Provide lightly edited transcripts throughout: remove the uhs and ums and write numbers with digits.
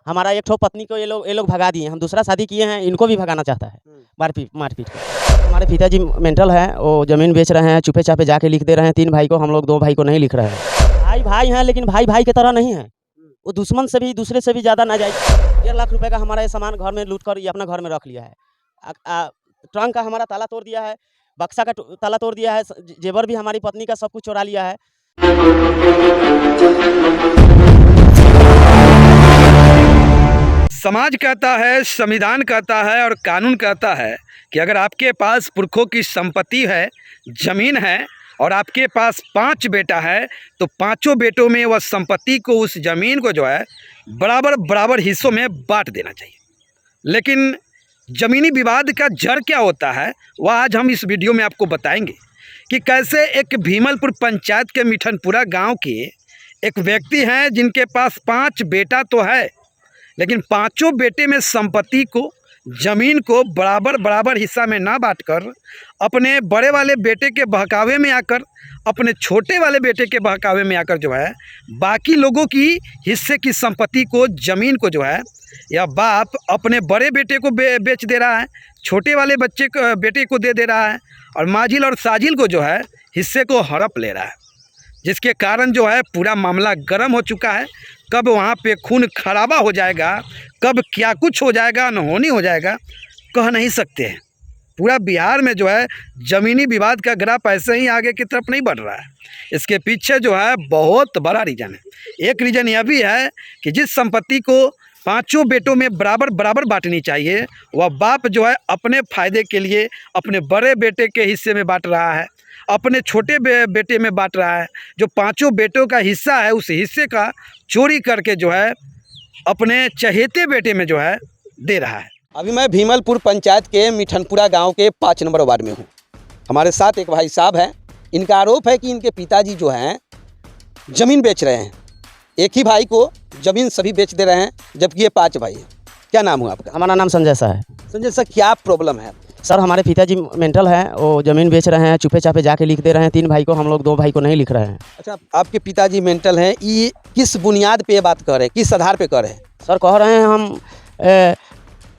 हमारा एक ठो पत्नी को ये लोग भगा दिए। हम दूसरा शादी किए हैं, इनको भी भगाना चाहता है मारपीट कर। हमारे पिताजी मेंटल हैं, वो ज़मीन बेच रहे हैं, चुपे चापे जाके लिख दे रहे हैं। 3 भाई को, हम लोग 2 भाई को नहीं लिख रहे हैं। भाई भाई हैं, लेकिन भाई भाई की तरह नहीं है। वो दुश्मन से भी, दूसरे से भी ज़्यादा नाजायज 1.5 लाख रुपए का हमारा ये सामान घर में लूट कर ये अपना घर में रख लिया है। ट्रंक का हमारा ताला तोड़ दिया है, बक्सा का ताला तोड़ दिया है, जेवर भी हमारी पत्नी का सब कुछ चुरा लिया है। समाज कहता है, संविधान कहता है और कानून कहता है कि अगर आपके पास पुरखों की संपत्ति है, ज़मीन है और आपके पास 5 बेटा है तो 5 बेटों में वह संपत्ति को, उस ज़मीन को जो है बराबर हिस्सों में बांट देना चाहिए। लेकिन ज़मीनी विवाद का जड़ क्या होता है वह आज हम इस वीडियो में आपको बताएंगे कि कैसे एक भीमलपुर पंचायत के मिठनपुरा गांव के एक व्यक्ति हैं जिनके पास 5 बेटा तो है, लेकिन 5 बेटे में संपत्ति को, ज़मीन को बराबर हिस्सा में ना बांटकर अपने बड़े वाले बेटे के बहकावे में आकर, अपने छोटे वाले बेटे के बहकावे में आकर जो है बाकी लोगों की हिस्से की संपत्ति को, ज़मीन को जो है या बाप अपने बड़े बेटे को बेच दे रहा है, छोटे वाले बेटे को दे रहा है और माजिल और साजिल को जो है हिस्से को हड़प ले रहा है, जिसके कारण जो है पूरा मामला गर्म हो चुका है। कब वहाँ पे खून खराबा हो जाएगा, कब क्या कुछ हो जाएगा, अनहोनी हो जाएगा, कह नहीं सकते हैं। पूरा बिहार में जो है ज़मीनी विवाद का ग्राफ ऐसे ही आगे की तरफ नहीं बढ़ रहा है। इसके पीछे जो है बहुत बड़ा रीज़न है। एक रीज़न यह भी है कि जिस संपत्ति को 5 बेटों में बराबर बांटनी चाहिए, वह बाप जो है अपने फ़ायदे के लिए अपने बड़े बेटे के हिस्से में बांट रहा है, अपने छोटे बेटे में बांट रहा है। जो 5 बेटों का हिस्सा है, उस हिस्से का चोरी करके जो है अपने चहेते बेटे में जो है दे रहा है। अभी मैं भीमलपुर पंचायत के मिठनपुरा गांव के 5 नंबर वार्ड में हूं। हमारे साथ एक भाई साहब हैं। इनका आरोप है कि इनके पिताजी जो हैं ज़मीन बेच रहे हैं। एक ही भाई को ज़मीन सभी बेच दे रहे हैं, जबकि ये 5 भाई हैं। क्या नाम हुआ आपका? हमारा नाम संजय सा है। संजय सर, क्या प्रॉब्लम है? सर, हमारे पिताजी मेंटल हैं, वो ज़मीन बेच रहे हैं, चुपे चापे जाके लिख दे रहे हैं। 3 भाई को, हम लोग 2 भाई को नहीं लिख रहे हैं। अच्छा, आपके पिताजी मेंटल हैं, ये किस बुनियाद पे ये बात कर रहे हैं, किस आधार पे कर रहे हैं? सर, कह रहे हैं हम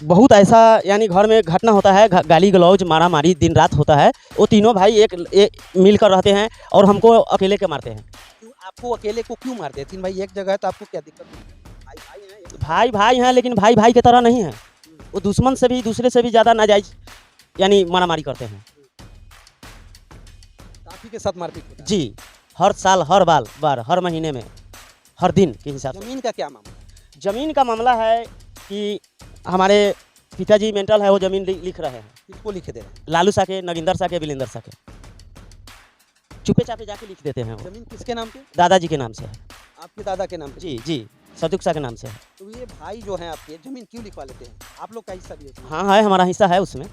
बहुत ऐसा, यानी घर में घटना होता है, गाली गलौज, मारा मारी दिन रात होता है। वो तीनों भाई एक मिलकर रहते हैं और हमको अकेले के मारते हैं। आपको अकेले को क्यों मारते हैं? 3 भाई एक जगह है तो आपको क्या दिक्कत है? भाई भाई हैं, लेकिन भाई भाई की तरह नहीं है। वो दुश्मन से भी, दूसरे से भी ज़्यादा नाजायज यानी मारामारी करते हैं। काफी के साथ मारपीट होता है? जी, हर साल, हर बार, हर महीने में, हर दिन के हिसाब से। ज़मीन का क्या मामला? ज़मीन का मामला है कि हमारे पिताजी मेंटल है, वो ज़मीन लिख रहे हैं। किसको लिख दे रहे हैं? लालू सा के, नगिंदर सा के, बिलिंदर सा के, चुपे चापे जाके लिख देते हैं। ज़मीन किसके नाम पे? दादाजी के नाम से है। आपके दादा के नाम पे? जी, सदुक सा के नाम से है। तो ये भाई जो हैं आपके, ज़मीन क्यों लिखवा लेते हैं? आप लोग का हिस्सा भी है? हाँ है, हमारा हिस्सा है उसमें।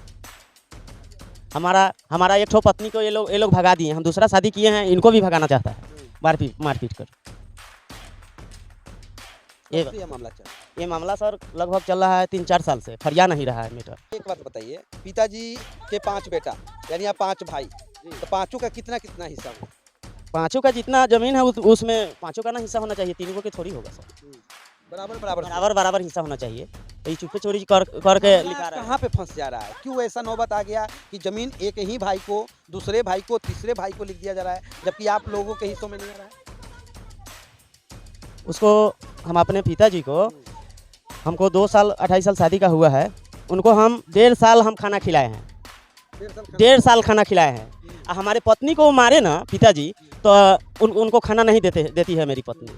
हमारा एक ठो पत्नी को ये लोग भगा दिए। हम दूसरा शादी किए हैं, इनको भी भगाना चाहता है मारपीट कर। ये मामला सर लगभग चल रहा है 3-4 साल से, फरिया नहीं रहा है मीटर। एक बात बताइए, पिताजी के 5 बेटा यानी आप 5 भाई, तो 5 का कितना हिस्सा होगा? 5 का जितना ज़मीन है उसमें 5 का ना हिस्सा होना चाहिए, 3 के थोड़ी होगा सर। बराबर हिस्सा होना चाहिए। तो ये चुपे चोरी करके लिखा रहा है। कहाँ पे फंस जा रहा है? क्यों ऐसा नौबत आ गया कि ज़मीन एक ही भाई को, दूसरे भाई को, तीसरे भाई को लिख दिया जा रहा है, जबकि आप लोगों के हिस्सों में नहीं आ रहा है? उसको हम अपने पिताजी को, हमको 2 साल 28 साल शादी का हुआ है, उनको हम 1.5 साल हम खाना खिलाए हैं। 1.5 साल खाना खिलाए हैं। हमारे पत्नी को मारे ना पिताजी, तो उनको खाना नहीं देती है मेरी पत्नी।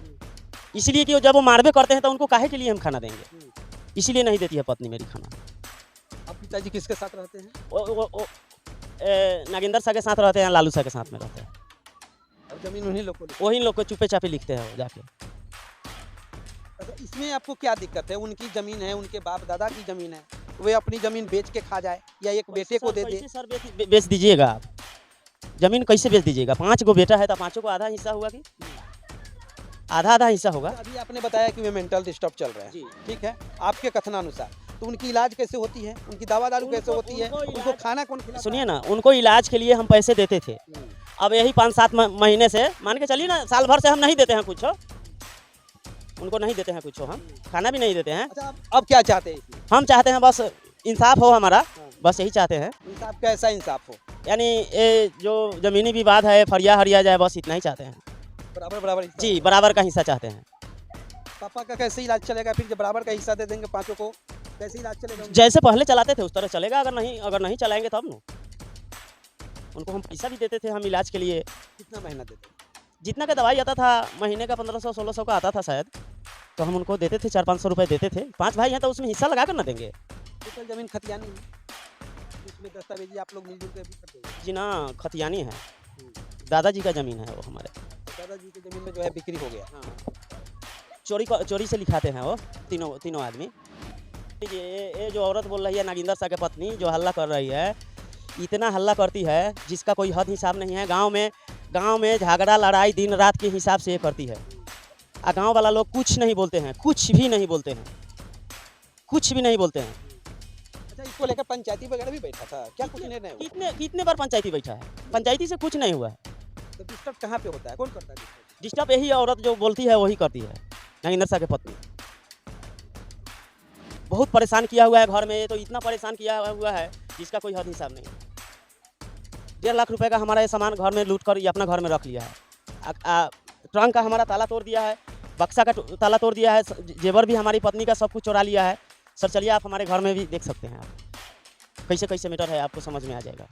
इसलिए कि जब वो मारबे करते हैं तो उनको काहे के लिए हम खाना देंगे, इसीलिए नहीं देती है पत्नी मेरी खाना। अब पिताजी किसके साथ रहते हैं? वो नागेंद्र सा के साथ रहते हैं, लालू सा के साथ में रहते हैं। और ज़मीन वही लोग को चुपे चापे लिखते हैं जाके। अच्छा, इसमें आपको क्या दिक्कत है? उनकी ज़मीन है, उनके बाप दादा की ज़मीन है, वे अपनी ज़मीन बेच के खा जाए या एक बेटे को दे दे? सर बेच दीजिएगा आप, ज़मीन कैसे बेच दीजिएगा? 5 गो बेटा है तो 5 को आधा हिस्सा होगा कि आधा हिस्सा होगा। अभी आपने बताया कि वे मेंटल डिस्टर्ब चल रहे हैं, ठीक है, आपके कथनानुसार, तो उनकी इलाज कैसे होती है? उनकी दवा दारू कैसे होती है? उनको खाना कौन खिलाता है? सुनिए ना, उनको इलाज के लिए हम पैसे देते थे। अब यही 5-7 महीने से मान के चलिए ना, साल भर से हम नहीं देते हैं कुछ। उनको नहीं देते हैं कुछ, हम खाना भी नहीं देते हैं। अच्छा, अब क्या चाहते हैं इसमें? हम चाहते हैं बस इंसाफ हो हमारा, बस यही चाहते हैं। इंसाफ, कैसा इंसाफ हो? यानी ये जो ज़मीनी विवाद है फरिया हरिया जाए, बस इतना ही चाहते हैं। बराबर बराबर हिस्सा। जी, बराबर का हिस्सा चाहते हैं। पापा का कैसे इलाज चलेगा फिर, जब बराबर का हिस्सा दे देंगे पाँचों को, कैसे इलाज चलेगा? जैसे पहले चलाते थे उस तरह चलेगा, अगर नहीं चलाएंगे तब न। उनको हम पैसा भी देते थे हम इलाज के लिए। कितना महीना देते? जितना का दवाई आता था महीने का 1500-1600 का आता था शायद, तो हम उनको देते थे 400-500 रुपये देते थे। 5 भाई हैं तो उसमें हिस्सा लगा कर ना देंगे। टोटल जमीन खतियानी है, इसमें दस्तावेजी आप लोग मिलजुल के भी करते हैं? जी ना, खतियानी है, दादाजी का ज़मीन है वो हमारे। दादाजी की ज़मीन में जो है बिक्री हो गया। हाँ, चोरी से लिखाते हैं वो तीनों आदमी। ये जो औरत बोल रही है नागिंदर शाह की पत्नी, जो हल्ला कर रही है, इतना हल्ला करती है जिसका कोई हद हिसाब नहीं है। गांव में झगड़ा लड़ाई दिन रात के हिसाब से ये करती है। और गांव वाला लोग कुछ नहीं बोलते हैं, कुछ भी नहीं बोलते हैं, कुछ भी नहीं बोलते हैं। अच्छा, इसको लेकर पंचायती वगैरह भी बैठा था क्या? कुछ निर्णय हुआ? कितने बार पंचायती बैठा है, पंचायती से कुछ नहीं हुआ है। तो डिस्टर्ब कहाँ पे होता है, कौन करता है डिस्टर्ब? डिस्टर्ब यही औरत जो बोलती है वही करती है, नागिंदर शाह की पत्नी। बहुत परेशान किया हुआ है घर में, ये तो इतना परेशान किया हुआ है जिसका कोई हद हिसाब नहीं। 1.5 लाख रुपए का हमारा ये सामान घर में लूट कर ये अपना घर में रख लिया है। ट्रंक का हमारा ताला तोड़ दिया है, बक्सा का ताला तोड़ दिया है, जेवर भी हमारी पत्नी का सब कुछ चुरा लिया है। सर चलिए आप हमारे घर में भी देख सकते हैं, आप कैसे मैटर है आपको समझ में आ जाएगा।